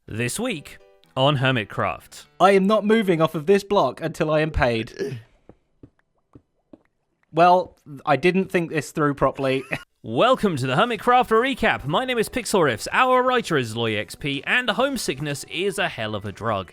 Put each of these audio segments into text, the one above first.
This week on Hermitcraft. I am not moving off of this block until I am paid. Well, I didn't think this through properly. Welcome to the Hermitcraft recap. My name is PixelRiffs, our writer is LoyXP, and homesickness is a hell of a drug.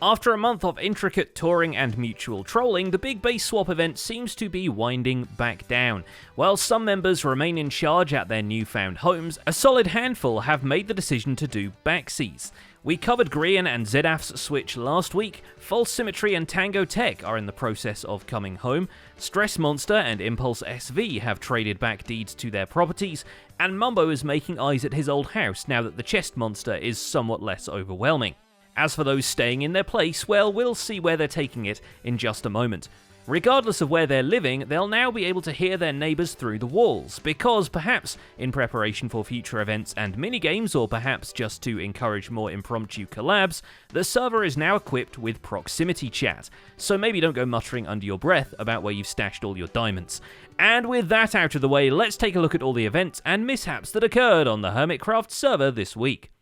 After a month of intricate touring and mutual trolling, the big base swap event seems to be winding back down. While some members remain in charge at their newfound homes, a solid handful have made the decision to do backseas. We covered Grian and Zedaf's switch last week, False Symmetry and Tango Tech are in the process of coming home, Stress Monster and Impulse SV have traded back deeds to their properties, and Mumbo is making eyes at his old house now that the Chest Monster is somewhat less overwhelming. As for those staying in their place, well, we'll see where they're taking it in just a moment. Regardless of where they're living, they'll now be able to hear their neighbours through the walls, because perhaps in preparation for future events and minigames, or perhaps just to encourage more impromptu collabs, the server is now equipped with proximity chat, so maybe don't go muttering under your breath about where you've stashed all your diamonds. And with that out of the way, let's take a look at all the events and mishaps that occurred on the Hermitcraft server this week.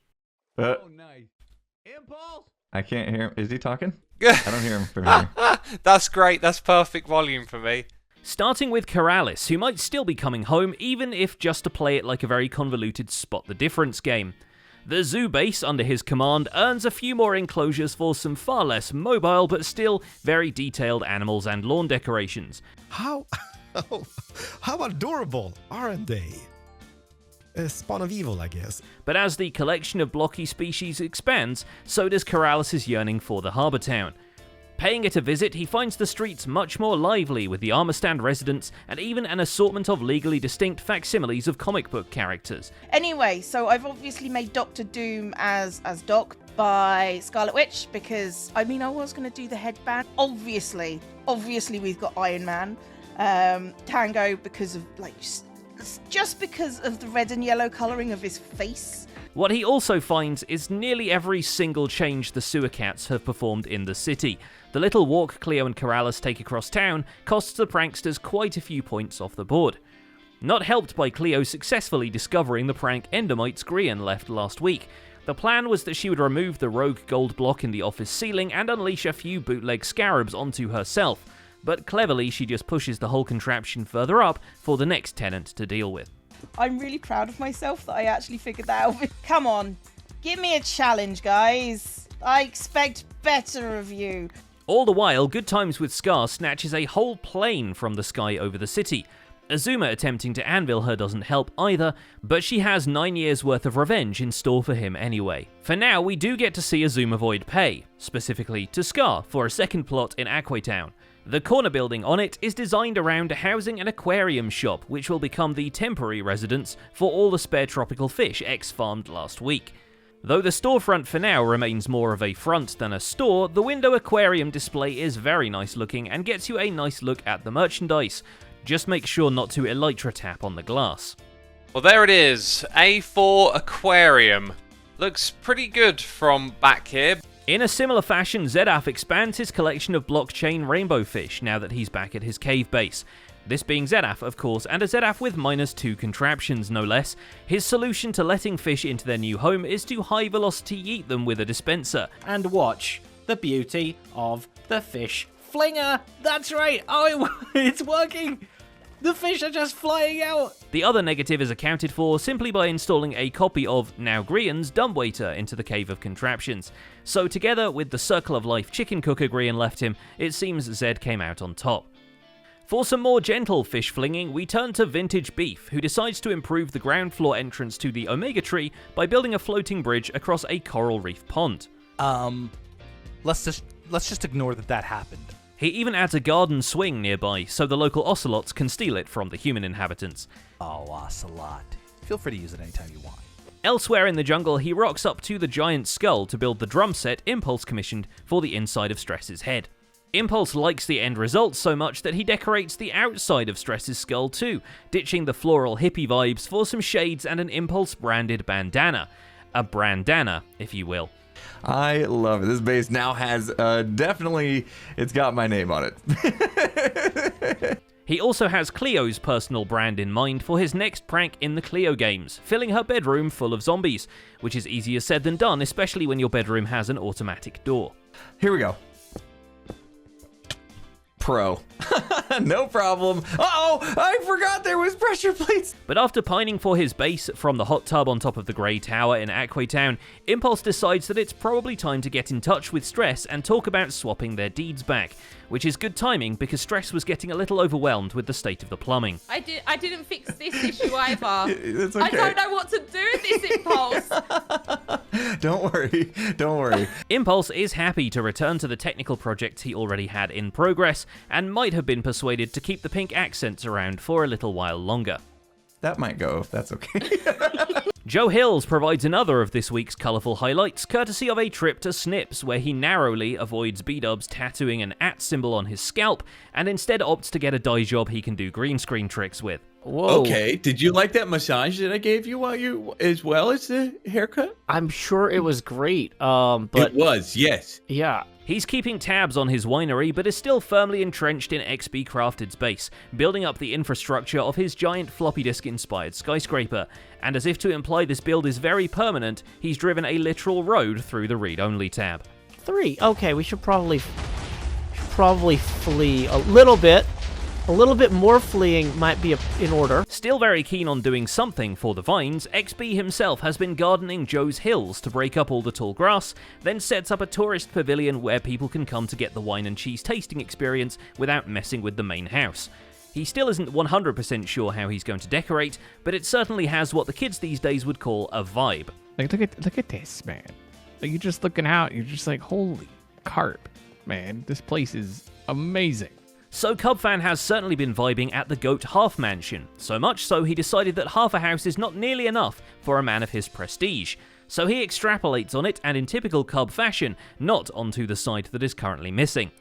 Oh, nice. Impulse! I can't hear him. Is he talking? I don't hear him from here. That's great. That's perfect volume for me. Starting with Keralis, who might still be coming home, even if just to play it like a very convoluted spot the difference game. The zoo base under his command earns a few more enclosures for some far less mobile but still very detailed animals and lawn decorations. How adorable, aren't they? A spawn of evil, I guess. But as the collection of blocky species expands, so does Keralis' yearning for the harbour town. Paying it a visit, he finds the streets much more lively with the armour stand residents and even an assortment of legally distinct facsimiles of comic book characters. Anyway, so I've obviously made Doctor Doom as Doc by Scarlet Witch because, I mean, I was going to do the headband. Obviously we've got Iron Man. Tango because of, just because of the red and yellow colouring of his face. What he also finds is nearly every single change the sewer cats have performed in the city. The little walk Cleo and Keralis take across town costs the pranksters quite a few points off the board. Not helped by Cleo successfully discovering the prank Endermites Grian left last week. The plan was that she would remove the rogue gold block in the office ceiling and unleash a few bootleg scarabs onto herself, but cleverly she just pushes the whole contraption further up for the next tenant to deal with. I'm really proud of myself that I actually figured that out. Come on, give me a challenge, guys. I expect better of you. All the while, Good Times with Scar snatches a whole plane from the sky over the city. Azuma attempting to anvil her doesn't help either, but she has 9 years worth of revenge in store for him anyway. For now, we do get to see Xisumavoid pay, specifically to Scar, for a second plot in Aquatown. The corner building on it is designed around housing an aquarium shop, which will become the temporary residence for all the spare tropical fish X-farmed last week. Though the storefront for now remains more of a front than a store, the window aquarium display is very nice looking and gets you a nice look at the merchandise. Just make sure not to elytra tap on the glass. Well, there it is. A4 aquarium. Looks pretty good from back here. In a similar fashion, Zedaf expands his collection of blockchain rainbow fish now that he's back at his cave base. This being Zedaf, of course, and a Zedaf with -2 contraptions, no less. His solution to letting fish into their new home is to high-velocity yeet them with a dispenser. And watch the beauty of the fish flinger. That's right. Oh, it's working. The fish are just flying out. The other negative is accounted for simply by installing a copy of now Grian's dumbwaiter into the Cave of Contraptions. So together with the Circle of Life chicken cooker Grian left him, it seems Zed came out on top. For some more gentle fish flinging, we turn to VintageBeef, who decides to improve the ground floor entrance to the Omega Tree by building a floating bridge across a coral reef pond. Let's just ignore that happened. He even adds a garden swing nearby, so the local ocelots can steal it from the human inhabitants. Oh, ocelot. Feel free to use it anytime you want. Elsewhere in the jungle, he rocks up to the giant skull to build the drum set Impulse commissioned for the inside of Stress's head. Impulse likes the end result so much that he decorates the outside of Stress's skull too, ditching the floral hippie vibes for some shades and an Impulse branded bandana. A brandana, if you will. I love it. This base now has definitely, it's got my name on it. He also has Cleo's personal brand in mind for his next prank in the Cleo games, filling her bedroom full of zombies, which is easier said than done, especially when your bedroom has an automatic door. Here we go. Pro. No problem. Uh-oh, I forgot there was pressure plates. But after pining for his base from the hot tub on top of the Grey Tower in Aquatown, Impulse decides that it's probably time to get in touch with Stress and talk about swapping their deeds back, which is good timing because Stress was getting a little overwhelmed with the state of the plumbing. I didn't fix this issue either. It's okay. I don't know what to do with this, Impulse. Don't worry. Impulse is happy to return to the technical projects he already had in progress, and might have been persuaded to keep the pink accents around for a little while longer. That might go, if that's okay. Joe Hills provides another of this week's colourful highlights, courtesy of a trip to Snips, where he narrowly avoids Bdouble tattooing an @ symbol on his scalp, and instead opts to get a dye job he can do green screen tricks with. Whoa. Okay, did you like that massage that I gave you while you, as well as the haircut? I'm sure it was great. But it was, yes. Yeah. He's keeping tabs on his winery, but is still firmly entrenched in XB Crafted's base, building up the infrastructure of his giant floppy disk-inspired skyscraper. And as if to imply this build is very permanent, he's driven a literal road through the read-only tab. 3. Okay, we should probably flee a little bit. A little bit more fleeing might be in order. Still very keen on doing something for the vines, XB himself has been gardening Joe's Hills to break up all the tall grass, then sets up a tourist pavilion where people can come to get the wine and cheese tasting experience without messing with the main house. He still isn't 100% sure how he's going to decorate, but it certainly has what the kids these days would call a vibe. Like, look at this, man. Like, you're just looking out, you're just like, holy carp, man. This place is amazing. So Cubfan has certainly been vibing at the Goat Half Mansion, so much so he decided that half a house is not nearly enough for a man of his prestige. So he extrapolates on it, and in typical Cub fashion, not onto the side that is currently missing.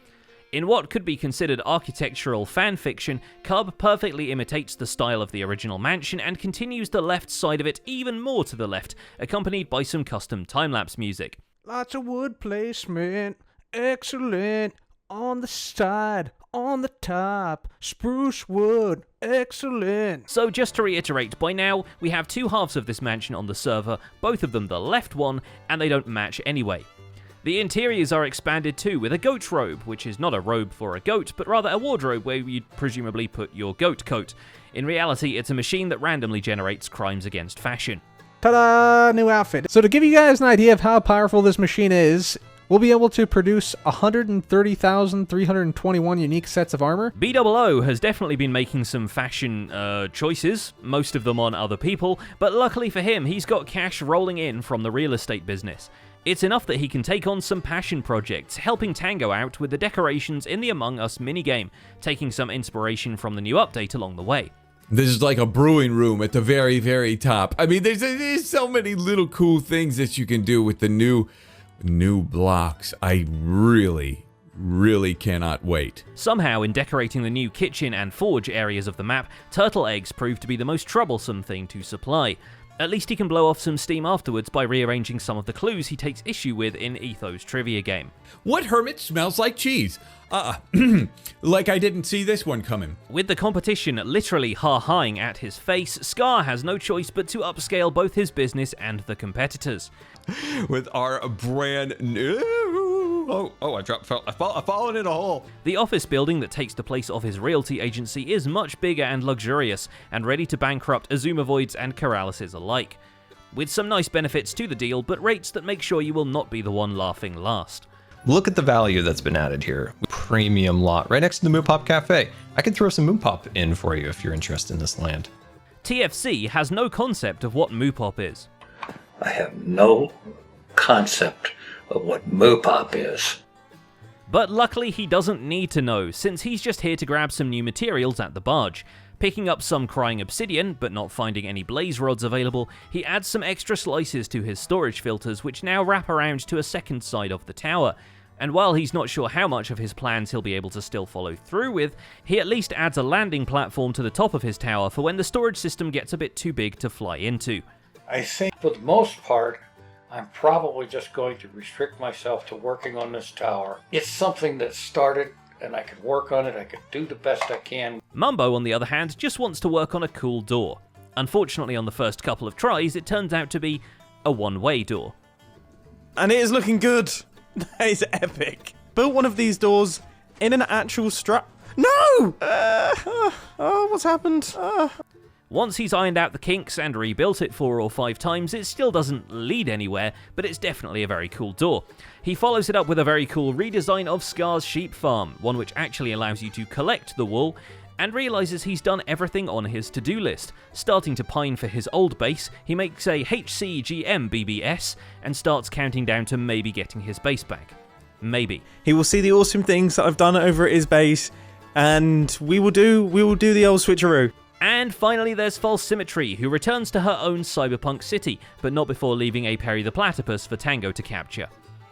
In what could be considered architectural fanfiction, Cub perfectly imitates the style of the original mansion and continues the left side of it even more to the left, accompanied by some custom time-lapse music. Lots of wood placement, excellent, on the side, on the top, spruce wood, excellent. So just to reiterate, by now we have two halves of this mansion on the server, both of them the left one, and they don't match anyway. The interiors are expanded too, with a goat robe, which is not a robe for a goat, but rather a wardrobe where you'd presumably put your goat coat. In reality, it's a machine that randomly generates crimes against fashion. Ta-da! New outfit. So to give you guys an idea of how powerful this machine is, we'll be able to produce 130,321 unique sets of armor. Bdouble has definitely been making some fashion choices, most of them on other people, but luckily for him, he's got cash rolling in from the real estate business. It's enough that he can take on some passion projects, helping Tango out with the decorations in the Among Us minigame, taking some inspiration from the new update along the way. This is like a brewing room at the very, very top. I mean, there's so many little cool things that you can do with the new blocks. I really cannot wait. Somehow, in decorating the new kitchen and forge areas of the map, turtle eggs prove to be the most troublesome thing to supply. At least he can blow off some steam afterwards by rearranging some of the clues he takes issue with in Etho's trivia game. What hermit smells like cheese? Like I didn't see this one coming. With the competition literally ha-haing at his face, Scar has no choice but to upscale both his business and the competitors. With our brand new... I fallen in a hole. The office building that takes the place of his realty agency is much bigger and luxurious, and ready to bankrupt Xisumavoids and Corralises alike. With some nice benefits to the deal, but rates that make sure you will not be the one laughing last. Look at the value that's been added here. Premium lot right next to the Moon Pop Cafe. I can throw some Moon Pop in for you if you're interested in this land. TFC has no concept of what Moopop is. I have no concept of what Moopop is. But luckily he doesn't need to know, since he's just here to grab some new materials at the barge. Picking up some crying obsidian, but not finding any blaze rods available, he adds some extra slices to his storage filters, which now wrap around to a second side of the tower. And while he's not sure how much of his plans he'll be able to still follow through with, he at least adds a landing platform to the top of his tower for when the storage system gets a bit too big to fly into. I think for the most part, I'm probably just going to restrict myself to working on this tower. It's something that started, and I could work on it. I could do the best I can. Mumbo, on the other hand, just wants to work on a cool door. Unfortunately, on the first couple of tries, it turns out to be a one-way door. And it is looking good. That is epic. Built one of these doors in an actual No! What's happened? Once he's ironed out the kinks and rebuilt it 4 or 5 times, it still doesn't lead anywhere, but it's definitely a very cool door. He follows it up with a very cool redesign of Scar's sheep farm, one which actually allows you to collect the wool, and realises he's done everything on his to-do list. Starting to pine for his old base, he makes a HCGM-BBS and starts counting down to maybe getting his base back. Maybe. He will see the awesome things that I've done over at his base, and we will do the old switcheroo. And finally there's False Symmetry, who returns to her own cyberpunk city, but not before leaving a Perry the Platypus for Tango to capture.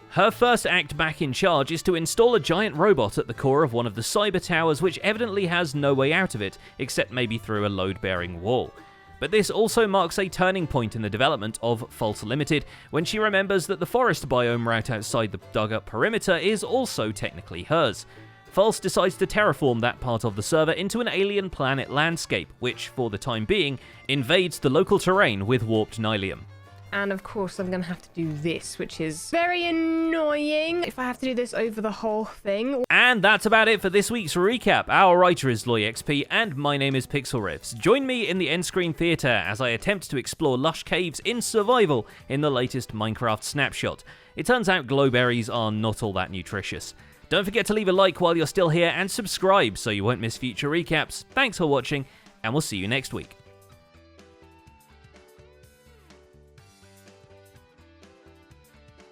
Her first act back in charge is to install a giant robot at the core of one of the cyber towers, which evidently has no way out of it, except maybe through a load-bearing wall. But this also marks a turning point in the development of False Limited, when she remembers that the forest biome right outside the dug-up perimeter is also technically hers. False decides to terraform that part of the server into an alien planet landscape, which, for the time being, invades the local terrain with warped nylium. And of course I'm going to have to do this, which is very annoying if I have to do this over the whole thing. And that's about it for this week's recap. Our writer is LoyXP, and my name is PixelRiffs. Join me in the end screen theatre as I attempt to explore lush caves in survival in the latest Minecraft snapshot. It turns out glowberries are not all that nutritious. Don't forget to leave a like while you're still here and subscribe so you won't miss future recaps. Thanks for watching, and we'll see you next week.